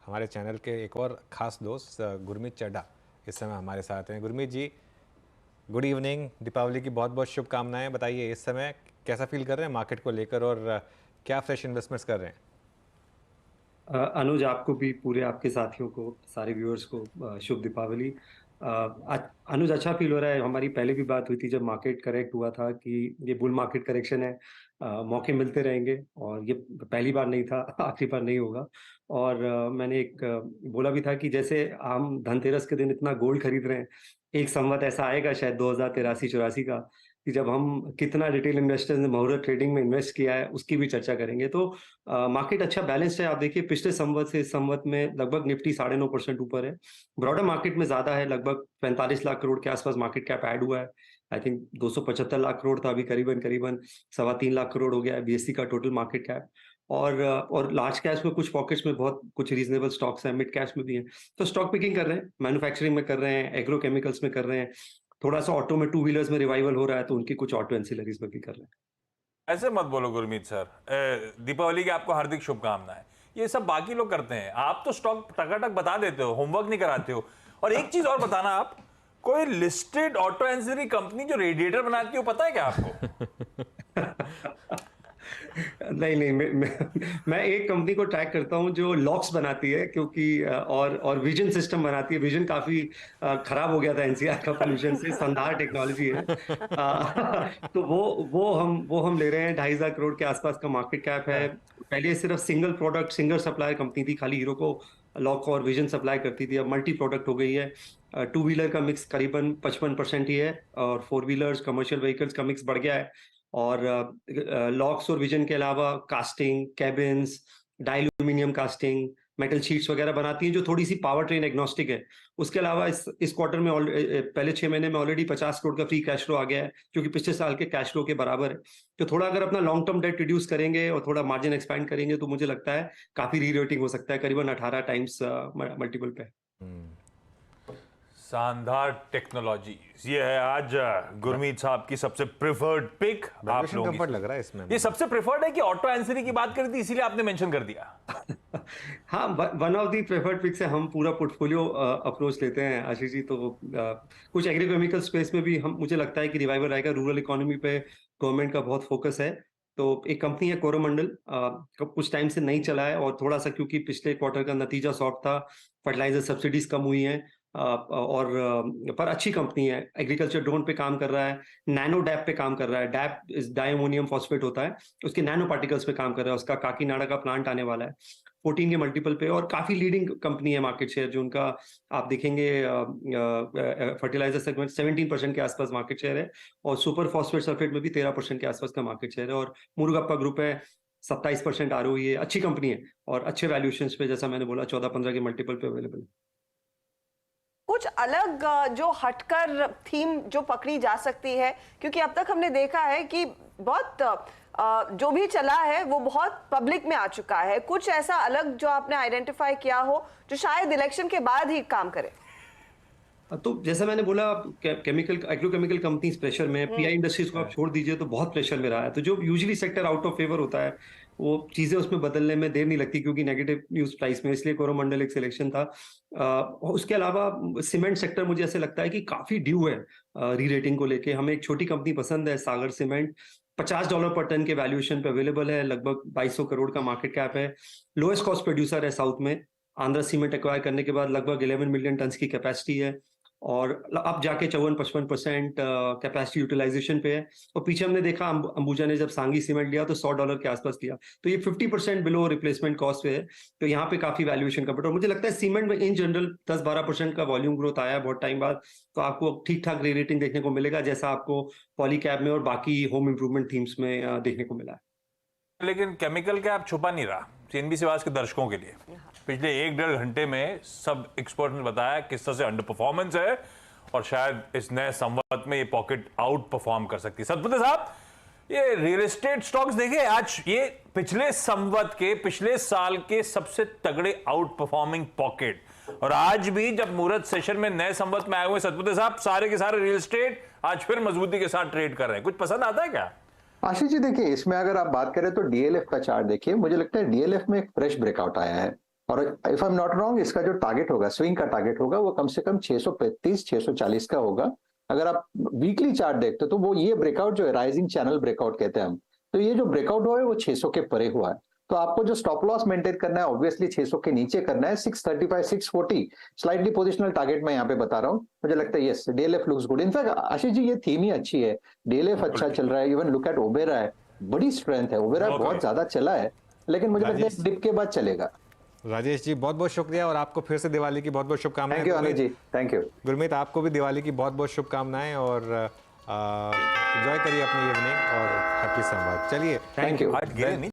हमारे चैनल के एक और ख़ास दोस्त गुरमीत चड्ढा इस समय हमारे साथ हैं। गुरमीत जी, गुड इवनिंग। दीपावली की बहुत बहुत शुभकामनाएं। बताइए इस समय कैसा फील कर रहे हैं मार्केट को लेकर और क्या फ्रेश इन्वेस्टमेंट्स कर रहे हैं? अनुज, आपको भी, पूरे आपके साथियों को, सारे व्यूअर्स को शुभ दीपावली। अनुज, अच्छा फील हो रहा है। हमारी पहले भी बात हुई थी जब मार्केट करेक्ट हुआ था कि ये बुल मार्केट करेक्शन है, मौके मिलते रहेंगे और ये पहली बार नहीं था, आखिरी बार नहीं होगा। और मैंने एक बोला भी था कि जैसे हम धनतेरस के दिन इतना गोल्ड खरीद रहे हैं, एक संवत ऐसा आएगा शायद 2083-84 का, कि जब हम कितना रिटेल इन्वेस्टर्स ने मुहूर्त ट्रेडिंग में इन्वेस्ट किया है उसकी भी चर्चा करेंगे। तो मार्केट अच्छा बैलेंस्ड है। आप देखिए पिछले संवत से इस संवत में लगभग निफ्टी 9.5% ऊपर है। ब्रॉडर मार्केट में ज्यादा है, लगभग 45 लाख करोड़ के आसपास मार्केट कैप ऐड हुआ है। आई थिंक 275 लाख करोड़ था, अभी करीबन करीबन 3.25 लाख करोड़ हो गया है बीएससी का टोटल मार्केट कैप। और लार्ज कैश में कुछ पॉकेट्स में बहुत कुछ रीजनेबल स्टॉक्स हैं, मिड कैश में भी हैं। तो स्टॉक पिकिंग कर रहे हैं, मैन्युफैक्चरिंग में कर रहे हैं, एग्रो केमिकल्स में कर रहे हैं, थोड़ा सा ऑटो में, टू व्हीलर्स में रिवाइवल हो रहा है तो उनकी कुछ ऑटो एंसिलरीज में भी कर रहे हैं। ऐसे मत बोलो गुरमीत सर। दीपावली की आपको हार्दिक शुभकामनाएं। ये सब बाकी लोग करते हैं, आप तो स्टॉक टकाटक बता देते हो, होमवर्क नहीं कराते हो। और एक चीज और बताना, आप कोई लिस्टेड ऑटो एंसिलरी कंपनी जो रेडिएटर बनाती हो, पता है क्या आपको? नहीं नहीं, मैं एक कंपनी को ट्रैक करता हूँ जो लॉक्स बनाती है, क्योंकि और विजन सिस्टम बनाती है। विजन काफी खराब हो गया था एनसीआर का पोल्यूशन से, संधार टेक्नोलॉजी है। तो वो हम ले रहे हैं। 2.5 लाख करोड़ के आसपास का मार्केट कैप है। पहले सिर्फ single product, single supplier company थी, खाली हीरो को लॉक और विजन सप्लाई करती थी। अब मल्टी प्रोडक्ट हो गई है। टू व्हीलर का मिक्स करीबन 55% ही है, और फोर व्हीलर्स, कमर्शियल व्हीकल्स का मिक्स बढ़ गया है। और लॉक्स और विजन के अलावा casting, cabins, die aluminium casting, metal sheets वगैरह बनाती हैं, जो थोड़ी सी पावर ट्रेन एग्नोस्टिक है। उसके अलावा इस क्वार्टर में पहले 6 महीने में ऑलरेडी 50 करोड़ का फ्री कैश फ्लो आ गया है, जो कि पिछले साल के कैश फ्लो के बराबर है। तो थोड़ा अगर अपना लॉन्ग टर्म डेट रिड्यूस करेंगे और थोड़ा मार्जिन एक्सपैंड करेंगे तो मुझे लगता है काफी री रेटिंग हो सकता है, करीबन 18 टाइम्स मल्टीपल पे। शानदार टेक्नोलॉजी। ये है आज गुरमीत साहब की सबसे प्रेफर्ड पिक। आप वैल्यूएशन लोगों कंफर्ट की लग रहा है इसमें। ये सबसे प्रेफर्ड है कि ऑटो एंसिलरी की बात करी थी इसीलिए आपने मेंशन कर दिया? हाँ, one of the preferred pick से हम पूरा पोर्टफोलियो अप्रोच लेते हैं आशीष जी। तो कुछ एग्रीकेमिकल स्पेस में भी हम, मुझे लगता है कि रिवाइवल आएगा। रूरल इकोनॉमी पे गवर्नमेंट का बहुत फोकस है। तो एक कंपनी है कोरोमंडल, कुछ टाइम से नहीं चला है, और थोड़ा सा क्योंकि पिछले क्वार्टर का नतीजा सॉफ्ट था, फर्टिलाइजर सब्सिडीज कम हुई हैं। पर अच्छी कंपनी है, एग्रीकल्चर ड्रोन पे काम कर रहा है, नैनो डैप पे काम कर रहा है। डैप इस डायमोनियम फॉस्फेट होता है, उसके नैनो पार्टिकल्स पे काम कर रहा है। उसका काकीनाडा का प्लांट आने वाला है 14 के मल्टीपल पे, और काफी लीडिंग कंपनी है मार्केट शेयर जो उनका। आप देखेंगे फर्टिलाइजर सेगमेंट 17% के आसपास मार्केट शेयर है, और सुपर फॉस्फेट सल्फेट में भी 13% के आसपास का मार्केट शेयर है। और मुरुगप्पा ग्रुप है, 27% आरओई है। अच्छी कंपनी है और अच्छे वैल्यूएशन पे, जैसा मैंने बोला, 14-15 के मल्टीपल पे अवेलेबल है। कुछ अलग जो हटकर थीम जो पकड़ी जा सकती है, क्योंकि अब तक हमने देखा है कि बहुत जो भी चला है वो बहुत पब्लिक में आ चुका है। कुछ ऐसा अलग जो आपने आइडेंटिफाई किया हो जो शायद इलेक्शन के बाद ही काम करे? तो जैसा मैंने बोला, केमिकल, एग्रोकेमिकल कंपनीज प्रेशर में, पीआई इंडस्ट्रीज को आप छोड़ दीजिए तो बहुत प्रेशर में रहा है। तो जो usually sector out of favour होता है, वो चीजें उसमें बदलने में देर नहीं लगती, क्योंकि नेगेटिव न्यूज प्राइस में, इसलिए कोरोमंडल एक सिलेक्शन था। उसके अलावा सीमेंट सेक्टर मुझे ऐसे लगता है कि काफी ड्यू है री रेटिंग को लेके। हमें एक छोटी कंपनी पसंद है, सागर सीमेंट, $50 पर टन के वैल्यूएशन पे अवेलेबल है, लगभग 2200 करोड़ का मार्केट कैप है, लोएस्ट कॉस्ट प्रोड्यूसर है साउथ में। आंध्रा सीमेंट एक्वायर करने के बाद लगभग 11 मिलियन टन की कैपेसिटी है, और अब जाके 54-55% कैपेसिटी यूटिलाइजेशन पे है। और पीछे हमने देखा अंबुजा ने जब सांगी सीमेंट लिया तो $100 के आसपास लिया, तो ये 50% बिलो रिप्लेसमेंट कॉस्ट पे है। तो यहाँ पे काफी वैल्यूएशन का, और मुझे लगता है सीमेंट में इन जनरल 10-12% का वॉल्यूम ग्रोथ आया है बहुत टाइम बाद, तो आपको ठीक ठाक रे रेटिंग देखने को मिलेगा, जैसा आपको पॉलीकैब में और बाकी होम इंप्रूवमेंट थीम्स में देखने को मिला है। लेकिन केमिकल का आप छुपा नहीं रहा सीएनबीसी आवाज के दर्शकों के लिए। पिछले 1-1.5 घंटे में सब एक्सपर्ट ने बताया किस तरह से अंडर परफॉर्मेंस है, और शायद इस नए संवत में ये पॉकेट आउट परफॉर्म कर सकती है। सतपति साहब, ये रियल एस्टेट स्टॉक्स देखे आज, ये पिछले संवत के, पिछले साल के सबसे तगड़े आउट परफॉर्मिंग पॉकेट। और आज भी जब मुहूर्त सेशन में नए संवत में आए हुए सतपति साहब, सारे के सारे रियल एस्टेट आज फिर मजबूती के साथ ट्रेड कर रहे हैं। कुछ पसंद आता है क्या? आशीष जी, देखिए, इसमें अगर आप बात करें तो डीएलएफ का चार्ट देखिए। मुझे लगता है डीएलएफ में एक फ्रेश ब्रेकआउट आया है। और if I am not wrong, इसका जो टारगेट होगा, स्विंग का टारगेट होगा, वो कम से कम 635 640 का होगा। अगर आप वीकली चार्ट देखते हो तो वो ये ब्रेकआउट जो है, राइजिंग चैनल ब्रेकआउट कहते हैं हम, तो ये जो ब्रेकआउट हुआ है वो 600 के परे हुआ है। तो आपको जो स्टॉप लॉस मेंटेन करना है ऑब्वियसली 600 के नीचे करना है। 635 640 स्लाइटली पोजिशनल टारगेट मैं यहाँ पे बता रहा हूँ। मुझे लगता है yes, DLF looks good. In fact Ashish ji, ये थीम ही अच्छी है, डीएलएफ अच्छा चल रहा है। इवन लुक एट ओबेरा है, बड़ी स्ट्रेंथ है। ओबेरा बहुत ज्यादा चला है, लेकिन मुझे लगता है डिप के बाद चलेगा। राजेश जी बहुत बहुत शुक्रिया और आपको फिर से दिवाली की बहुत बहुत शुभकामनाएं। Thank you Anuj ji, thank you. Gurmeet, आपको भी दिवाली की बहुत बहुत शुभकामनाएं और एंजॉय करिए अपनी इवनिंग और हैप्पी संवाद। चलिए थैंक यू। आज गिरे नहीं